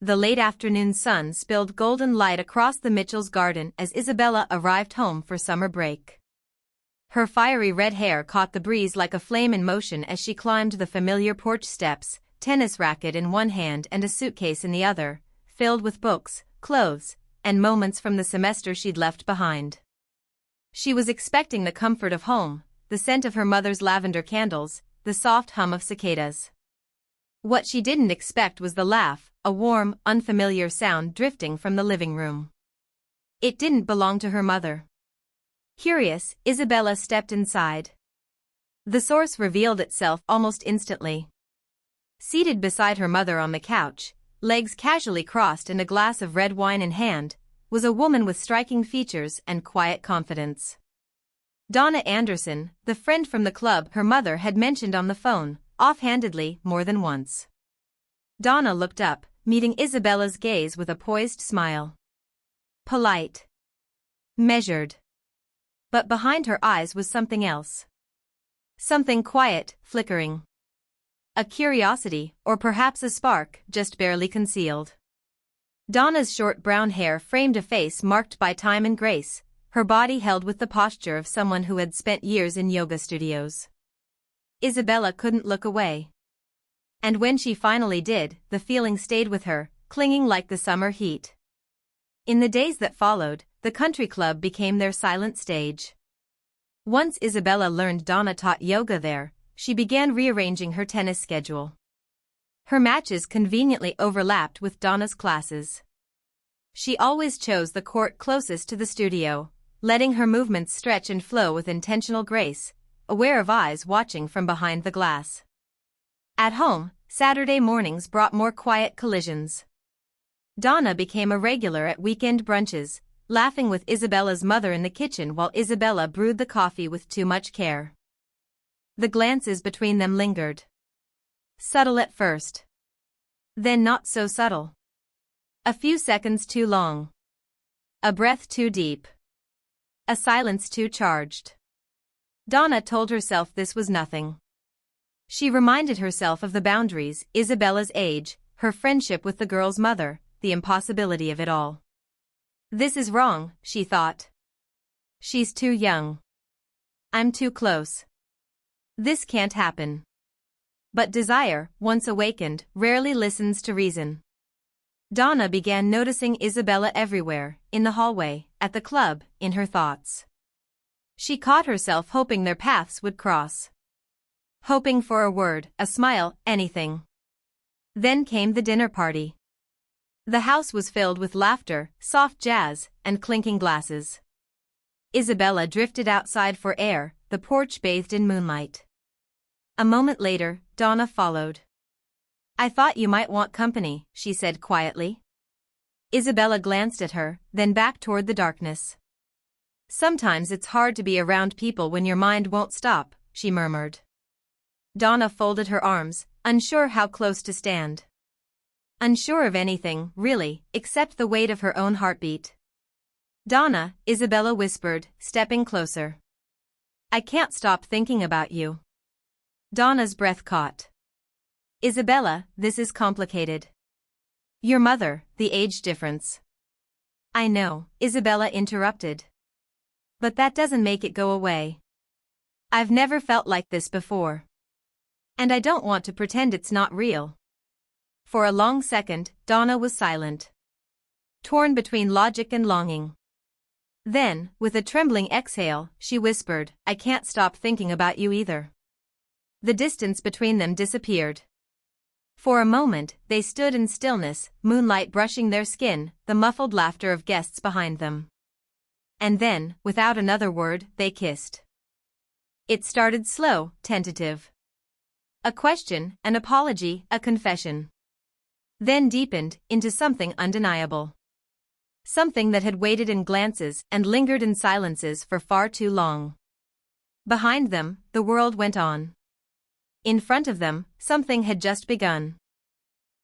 The late afternoon sun spilled golden light across the Mitchells' garden as Isabella arrived home for summer break. Her fiery red hair caught the breeze like a flame in motion as she climbed the familiar porch steps, tennis racket in one hand and a suitcase in the other, filled with books, clothes, and moments from the semester she'd left behind. She was expecting the comfort of home, the scent of her mother's lavender candles, the soft hum of cicadas. What she didn't expect was the laugh, a warm, unfamiliar sound drifting from the living room. It didn't belong to her mother. Curious, Isabella stepped inside. The source revealed itself almost instantly. Seated beside her mother on the couch, legs casually crossed and a glass of red wine in hand, was a woman with striking features and quiet confidence. Donna Anderson, the friend from the club her mother had mentioned on the phone, offhandedly, more than once. Donna looked up, meeting Isabella's gaze with a poised smile. Polite. Measured. But behind her eyes was something else. Something quiet, flickering. A curiosity, or perhaps a spark, just barely concealed. Donna's short brown hair framed a face marked by time and grace, her body held with the posture of someone who had spent years in yoga studios. Isabella couldn't look away. And when she finally did, the feeling stayed with her, clinging like the summer heat. In the days that followed, the country club became their silent stage. Once Isabella learned Donna taught yoga there, she began rearranging her tennis schedule. Her matches conveniently overlapped with Donna's classes. She always chose the court closest to the studio, letting her movements stretch and flow with intentional grace, aware of eyes watching from behind the glass. At home, Saturday mornings brought more quiet collisions. Donna became a regular at weekend brunches, laughing with Isabella's mother in the kitchen while Isabella brewed the coffee with too much care. The glances between them lingered. Subtle at first. Then not so subtle. A few seconds too long. A breath too deep. A silence too charged. Donna told herself this was nothing. She reminded herself of the boundaries, Isabella's age, her friendship with the girl's mother, the impossibility of it all. This is wrong, she thought. She's too young. I'm too close. This can't happen. But desire, once awakened, rarely listens to reason. Donna began noticing Isabella everywhere, in the hallway, at the club, in her thoughts. She caught herself hoping their paths would cross. Hoping for a word, a smile, anything. Then came the dinner party. The house was filled with laughter, soft jazz, and clinking glasses. Isabella drifted outside for air, the porch bathed in moonlight. A moment later, Donna followed. I thought you might want company, she said quietly. Isabella glanced at her, then back toward the darkness. Sometimes it's hard to be around people when your mind won't stop, she murmured. Donna folded her arms, unsure how close to stand. Unsure of anything, really, except the weight of her own heartbeat. Donna, Isabella whispered, stepping closer. I can't stop thinking about you. Donna's breath caught. Isabella, this is complicated. Your mother, the age difference. I know, Isabella interrupted. But that doesn't make it go away. I've never felt like this before. And I don't want to pretend it's not real. For a long second, Donna was silent. Torn between logic and longing. Then, with a trembling exhale, she whispered, I can't stop thinking about you either. The distance between them disappeared. For a moment, they stood in stillness, moonlight brushing their skin, the muffled laughter of guests behind them. And then, without another word, they kissed. It started slow, tentative. A question, an apology, a confession. Then deepened into something undeniable. Something that had waited in glances and lingered in silences for far too long. Behind them, the world went on. In front of them, something had just begun.